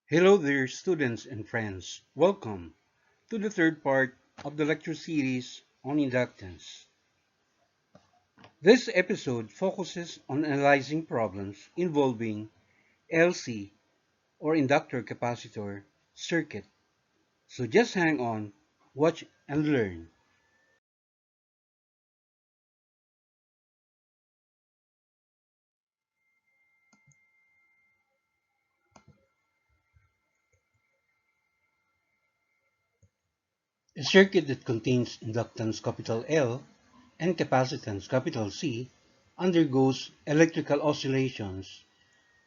Hello there, students and friends. Welcome to the third part of the lecture series on inductance. This episode focuses on analyzing problems involving LC or inductor-capacitor circuit. So just hang on, watch and learn. A circuit that contains inductance capital L and capacitance capital C undergoes electrical oscillations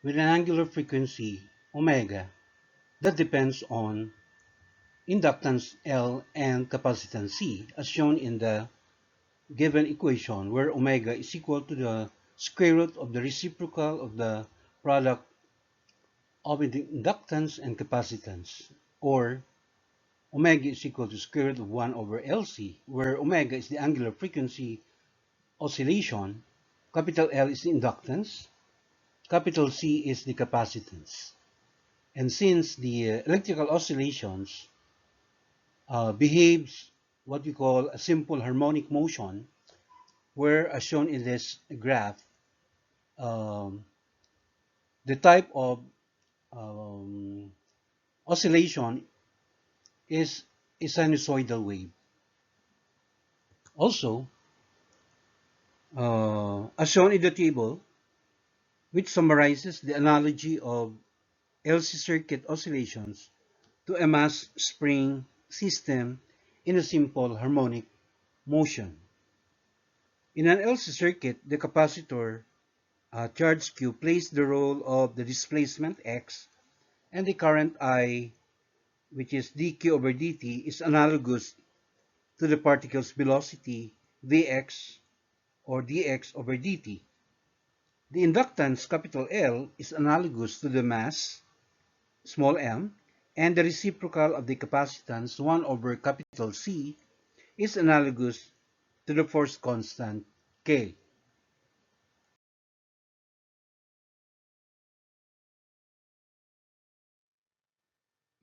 with an angular frequency omega that depends on inductance L and capacitance C as shown in the given equation where omega is equal to the square root of the reciprocal of the product of the inductance and capacitance, or omega is equal to square root of 1 over LC, where omega is the angular frequency oscillation, capital L is the inductance, capital C is the capacitance. And since the electrical oscillations behaves what we call a simple harmonic motion, where as shown in this graph, um, the type of um, oscillation is a sinusoidal wave. Also, as shown in the table, which summarizes the analogy of LC circuit oscillations to a mass spring system in a simple harmonic motion. In an LC circuit, the capacitor charge Q plays the role of the displacement X, and the current I, which is dq over dt, is analogous to the particle's velocity vx or dx over dt. The inductance capital L is analogous to the mass small m, and the reciprocal of the capacitance 1 over capital C is analogous to the force constant K.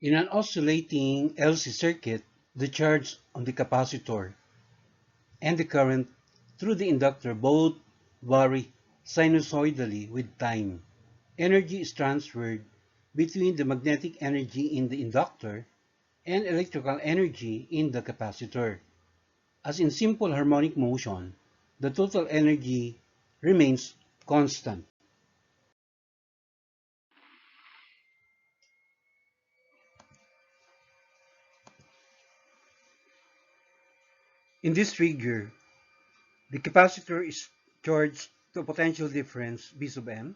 In an oscillating LC circuit, the charge on the capacitor and the current through the inductor both vary sinusoidally with time. Energy is transferred between the magnetic energy in the inductor and electrical energy in the capacitor. As in simple harmonic motion, the total energy remains constant. In this figure, the capacitor is charged to a potential difference V sub m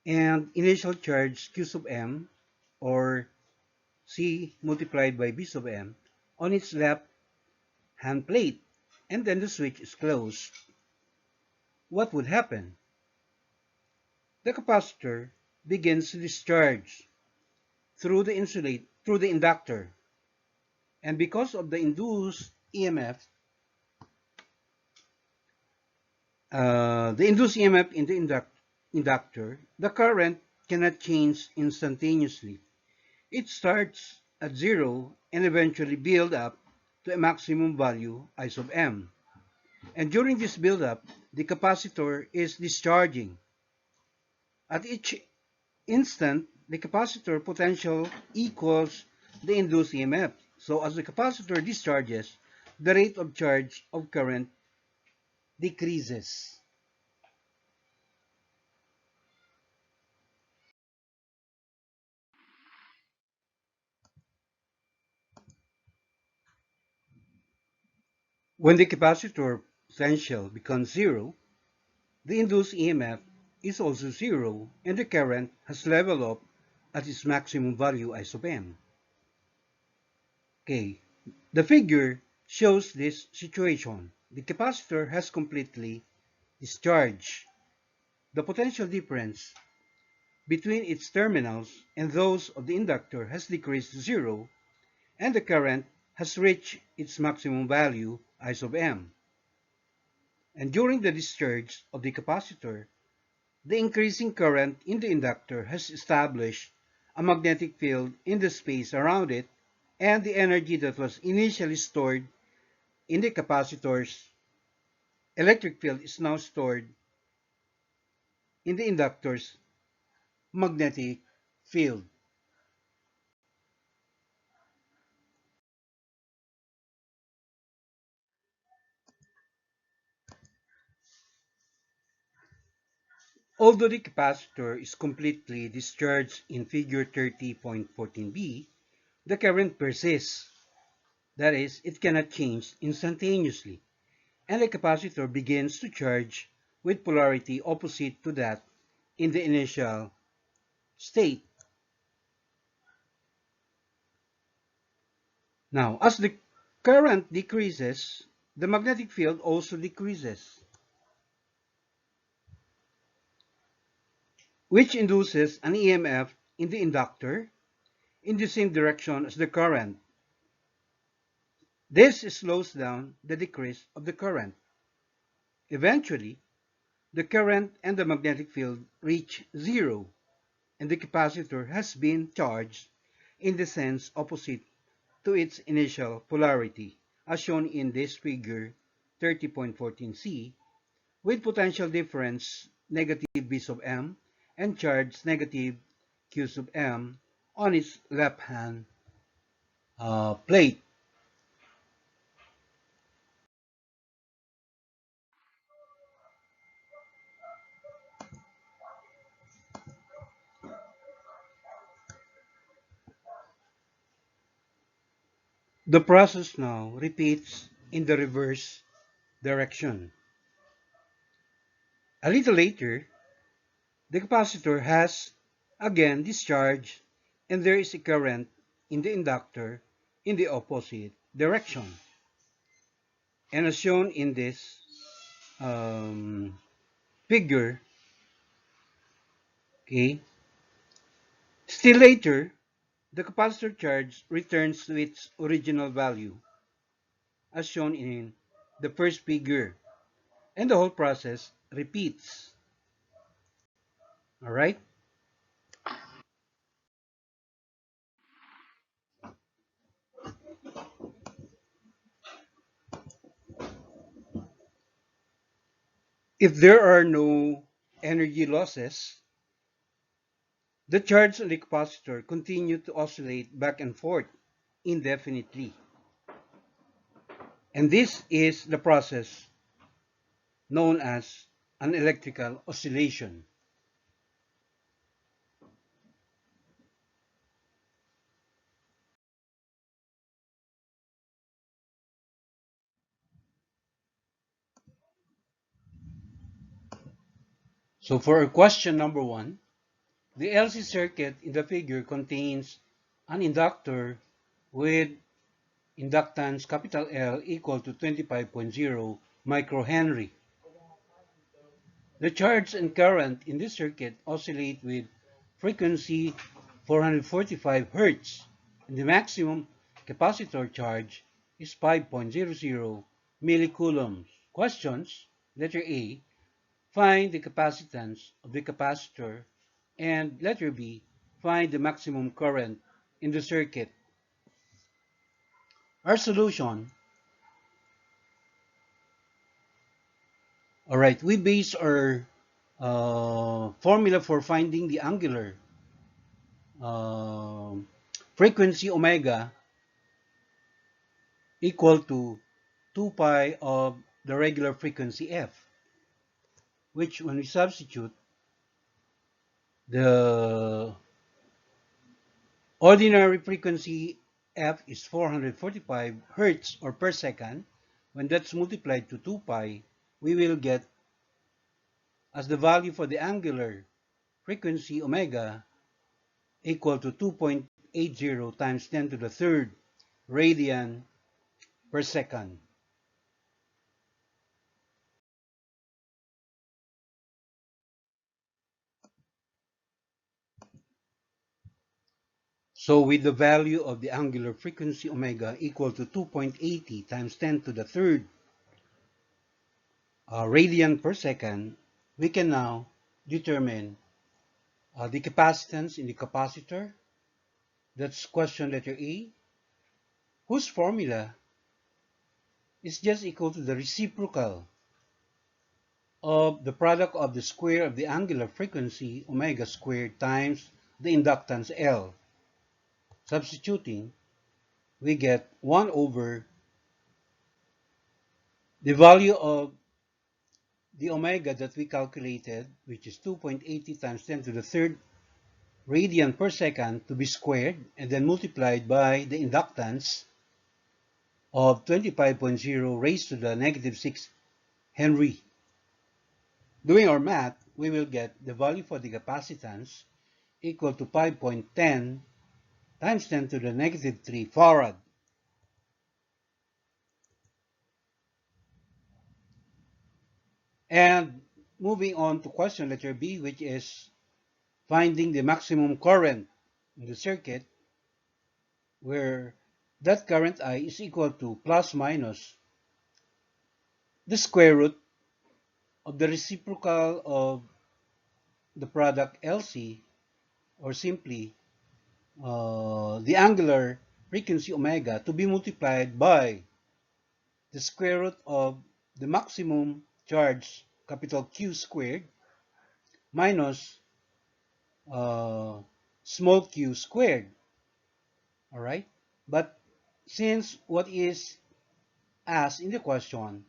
and initial charge Q sub m, or C multiplied by V sub m, on its left hand plate, and then the switch is closed. What would happen? The capacitor begins to discharge through the inductor, and because of the induced EMF, in the inductor, the current cannot change instantaneously. It starts at zero and eventually build up to a maximum value I sub m. And during this build-up, the capacitor is discharging. At each instant, the capacitor potential equals the induced EMF. So as the capacitor discharges, the rate of charge of current decreases. When the capacitor potential becomes zero, the induced EMF is also zero and the current has leveled off at its maximum value I sub m. Okay, the figure shows this situation. The capacitor has completely discharged. The potential difference between its terminals and those of the inductor has decreased to zero, and the current has reached its maximum value I sub m. And during the discharge of the capacitor, the increasing current in the inductor has established a magnetic field in the space around it, and the energy that was initially stored in the capacitor's electric field is now stored in the inductor's magnetic field. Although the capacitor is completely discharged in figure 30.14b, the current persists. That is, it cannot change instantaneously, and the capacitor begins to charge with polarity opposite to that in the initial state. Now, as the current decreases, the magnetic field also decreases, which induces an EMF in the inductor in the same direction as the current. This slows down the decrease of the current. Eventually, the current and the magnetic field reach zero, and the capacitor has been charged in the sense opposite to its initial polarity, as shown in this figure 30.14c, with potential difference negative V sub m and charge negative Q sub m on its left-hand plate. The process now repeats in the reverse direction. A little later, the capacitor has again discharged, and there is a current in the inductor in the opposite direction. And as shown in this figure, okay, still later, the capacitor charge returns to its original value, as shown in the first figure, and the whole process repeats. All right? If there are no energy losses, the charge on the capacitor continues to oscillate back and forth indefinitely. And this is the process known as an electrical oscillation. So for question number 1, the LC circuit in the figure contains an inductor with inductance capital L equal to 25.0 microhenry. The charge and current in this circuit oscillate with frequency 445 Hz, and the maximum capacitor charge is 5.00 millicoulombs. Questions: letter A, find the capacitance of the capacitor, and letter B, find the maximum current in the circuit. Our solution: alright, we base our formula for finding the angular frequency omega equal to 2 pi of the regular frequency f, which when we substitute, the ordinary frequency f is 445 hertz or per second. When that's multiplied to 2 pi, we will get as the value for the angular frequency omega equal to 2.80 times 10 to the third radian per second. So with the value of the angular frequency omega equal to 2.80 times 10 to the third radian per second, we can now determine the capacitance in the capacitor That's question letter A, whose formula is just equal to the reciprocal of the product of the square of the angular frequency omega squared times the inductance L. Substituting, we get 1 over the value of the omega that we calculated, which is 2.80 times 10 to the third radian per second, to be squared and then multiplied by the inductance of 25.0 raised to the negative 6 Henry. Doing our math, we will get the value for the capacitance equal to 5.10 times 10 to the negative 3 farad. And moving on to question letter B, which is finding the maximum current in the circuit, where that current I is equal to plus minus the square root of the reciprocal of the product LC, or simply the angular frequency omega, to be multiplied by the square root of the maximum charge capital Q squared minus small q squared. All right, but since what is asked in the question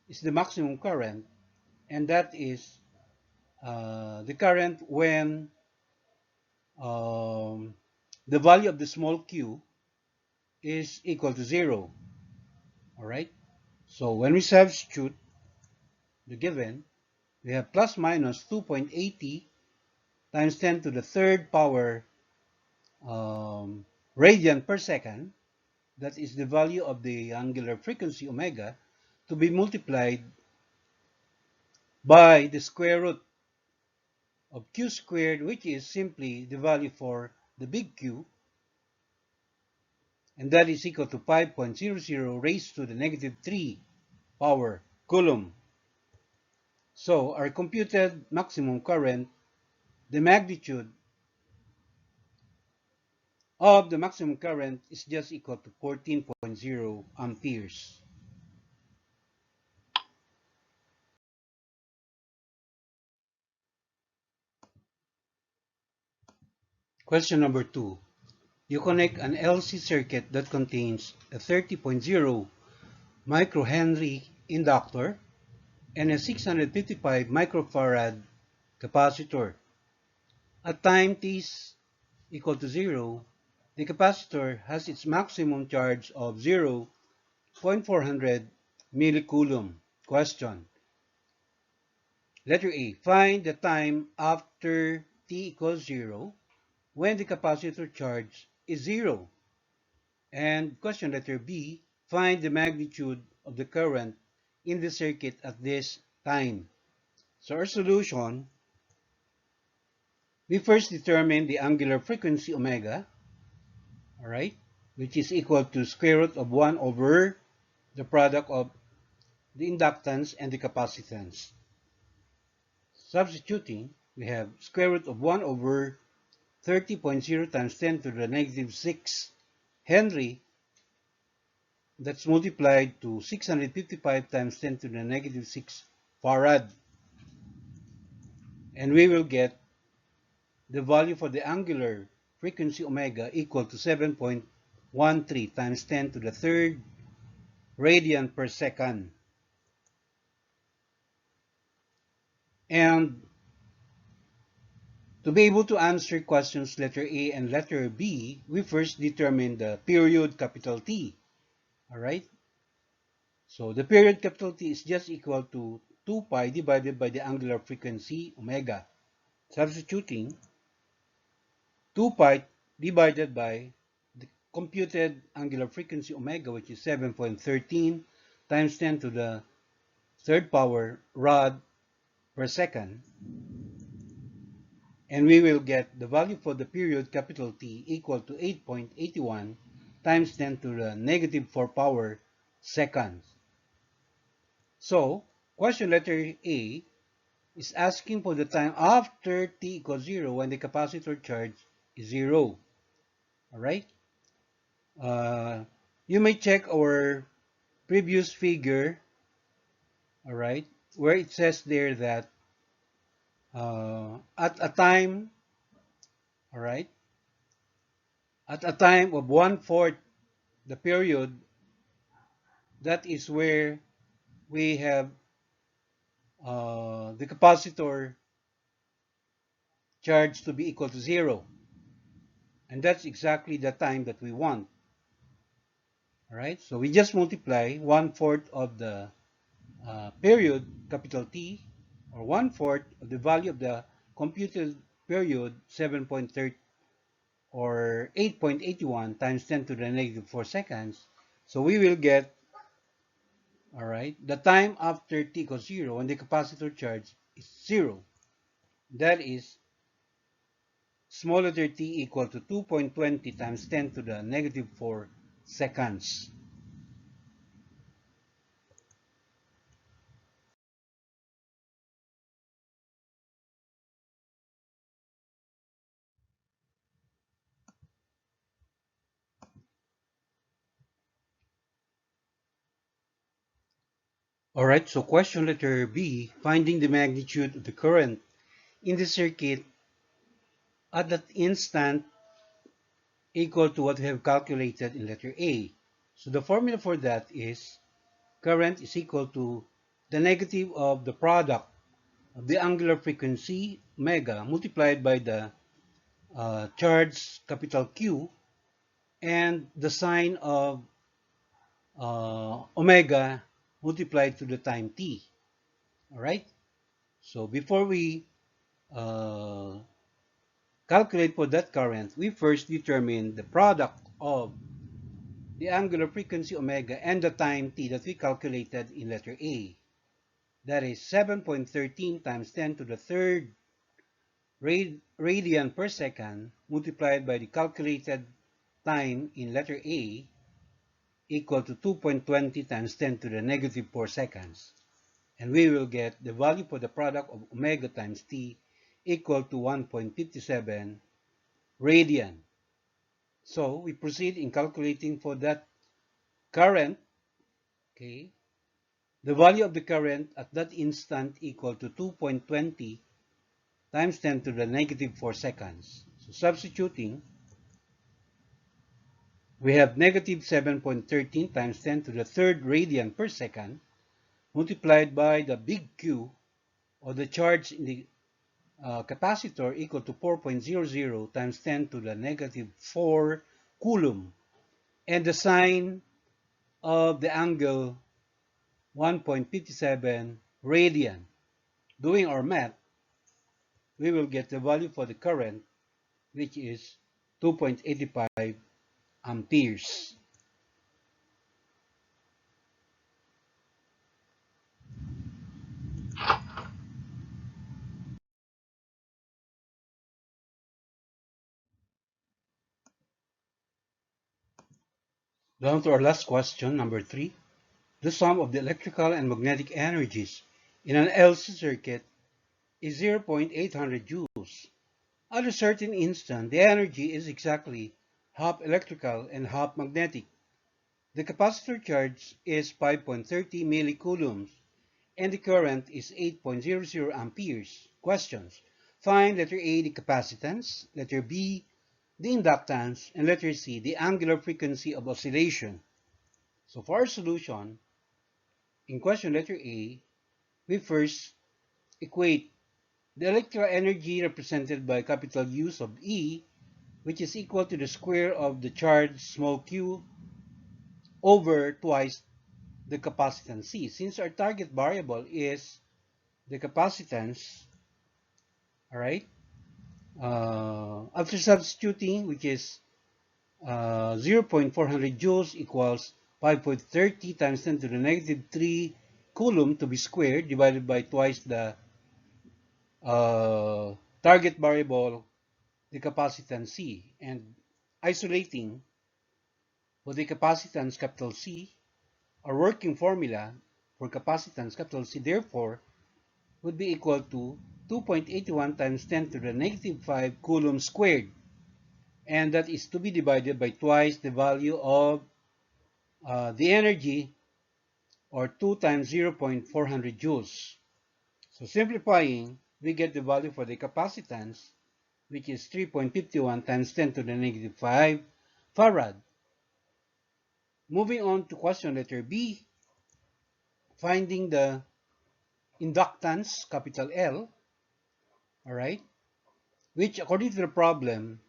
is the maximum current, and that is the current when the value of the small q is equal to 0. All right, so when we substitute the given, we have plus minus 2.80 times 10 to the third power radian per second. That is the value of the angular frequency omega, to be multiplied by the square root of q squared, which is simply the value for the big Q, and that is equal to 5.00 raised to the negative 3 power coulomb. So our computed maximum current, the magnitude of the maximum current, is just equal to 14.0 amperes. Question number 2. You connect an LC circuit that contains a 30.0 microhenry inductor and a 655 microfarad capacitor. At time t is equal to 0, the capacitor has its maximum charge of 0.400 millicoulomb. Question. Letter A. Find the time after t equals 0 when the capacitor charge is 0. And question letter B. Find the magnitude of the current in the circuit at this time. So our solution, we first determine the angular frequency omega, all right, which is equal to square root of 1 over the product of the inductance and the capacitance. Substituting, we have square root of 1 over 30.0 times 10 to the negative 6 Henry. That's multiplied to 655 times 10 to the negative 6 farad. And we will get the value for the angular frequency omega equal to 7.13 times 10 to the third radian per second. And to be able to answer questions letter A and letter B, we first determine the period capital T. All right? So the period capital T is just equal to 2 pi divided by the angular frequency omega. Substituting, 2 pi divided by the computed angular frequency omega, which is 7.13 times 10 to the third power rad per second. And we will get the value for the period capital T equal to 8.81 times 10 to the negative 4 power seconds. So, question letter A is asking for the time after t equals 0 when the capacitor charge is 0. All right. Uh, you may check our previous figure. All right, where it says there that at a time, all right, at a time of 1/4 the period, that is where we have the capacitor charge to be equal to 0. And that's exactly the time that we want. All right, so we just multiply 1/4 of the period, capital T, or 1/4 of the value of the computed period, 7.30 or 8.81 times 10 to the negative 4 seconds. So we will get, all right, the time after t equals 0 when the capacitor charge is 0. That is small letter t equal to 2.20 times 10 to the negative 4 seconds. All right, so question letter B, finding the magnitude of the current in the circuit at that instant equal to what we have calculated in letter A. So the formula for that is current is equal to the negative of the product of the angular frequency omega multiplied by the charge capital Q and the sine of omega multiplied to the time t. All right. So before we uh, calculate for that current, we first determine the product of the angular frequency omega and the time t that we calculated in letter A. That is 7.13 times 10 to the third radian per second multiplied by the calculated time in letter A equal to 2.20 times 10 to the negative 4 seconds. And we will get the value for the product of omega times t equal to 1.57 radian. So we proceed in calculating for that current, okay, the value of the current at that instant equal to 2.20 times 10 to the negative 4 seconds. So substituting, we have negative 7.13 times 10 to the third radian per second multiplied by the big Q, or the charge in the capacitor, equal to 4.00 times 10 to the negative 4 coulomb, and the sine of the angle 1.57 radian. Doing our math, we will get the value for the current, which is 2.85 amperes. Down to our last question, number 3. The sum of the electrical and magnetic energies in an LC circuit is 0.800 joules. At a certain instant, the energy is exactly half electrical and half magnetic. The capacitor charge is 5.30 millicoulombs and the current is 8.00 amperes. Questions. Find letter A, the capacitance, letter B, the inductance, and letter C, the angular frequency of oscillation. So for our solution, in question letter A, we first equate the electrical energy represented by capital U sub E, which is equal to the square of the charge small q over twice the capacitance C. Since our target variable is the capacitance, all right, after substituting, which is 0.400 joules equals 5.30 times 10 to the negative 3 coulomb to be squared divided by twice the target variable, the capacitance C, and isolating for the capacitance capital C, our working formula for capacitance capital C therefore would be equal to 2.81 times 10 to the negative 5 coulomb squared. and that is to be divided by twice the value of the energy, or 2 times 0.400 joules. So simplifying, we get the value for the capacitance, which is 3.51 times 10 to the negative 5 farad. Moving on to question letter B, finding the inductance, capital L, all right, which according to the problem,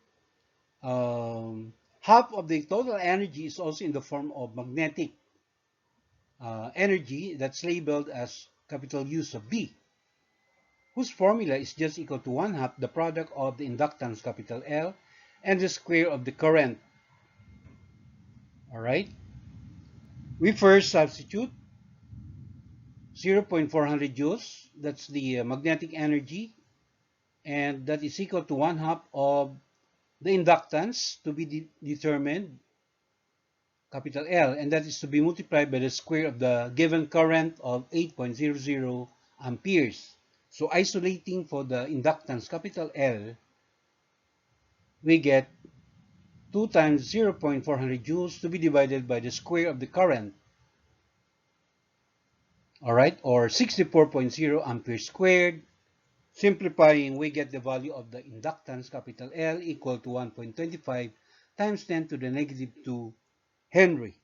half of the total energy is also in the form of magnetic energy that's labeled as capital U sub B, whose formula is just equal to 1/2 the product of the inductance, capital L, and the square of the current. All right. We first substitute 0.400 joules, that's the magnetic energy, and that is equal to 1/2 of the inductance to be determined, capital L, and that is to be multiplied by the square of the given current of 8.00 amperes. So isolating for the inductance, capital L, we get 2 times 0.400 joules to be divided by the square of the current, all right, or 64.0 amperes squared. Simplifying, we get the value of the inductance, capital L, equal to 1.25 times 10 to the negative 2 Henry.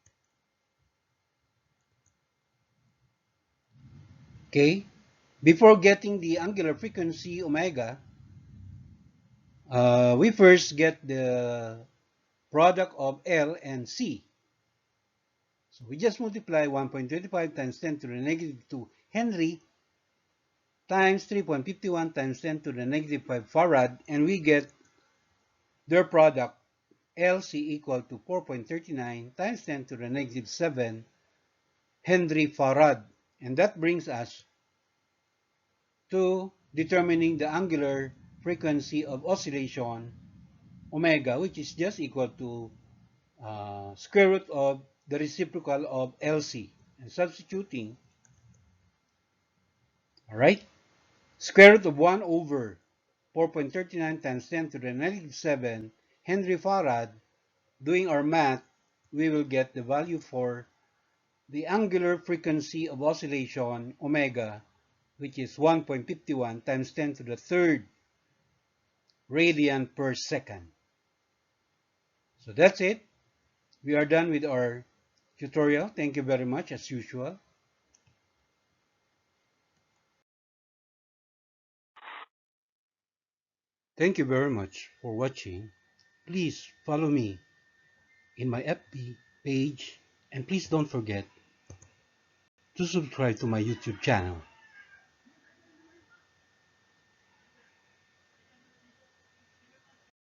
Okay, before getting the angular frequency omega, we first get the product of L and C. So we just multiply 1.25 times 10 to the negative 2 Henry times 3.51 times 10 to the negative 5 farad, and we get their product LC equal to 4.39 times 10 to the negative 7 Henry farad. And that brings us to determining the angular frequency of oscillation omega, which is just equal to square root of the reciprocal of LC. And substituting, all right, square root of 1 over 4.39 times 10 to the negative 7 Henry farad. Doing our math, we will get the value for the angular frequency of oscillation omega, which is 1.51 times 10 to the third radian per second. So that's it. We are done with our tutorial. Thank you very much as usual. Thank you very much for watching. Please follow me in my FB page, and please don't forget to subscribe to my YouTube channel.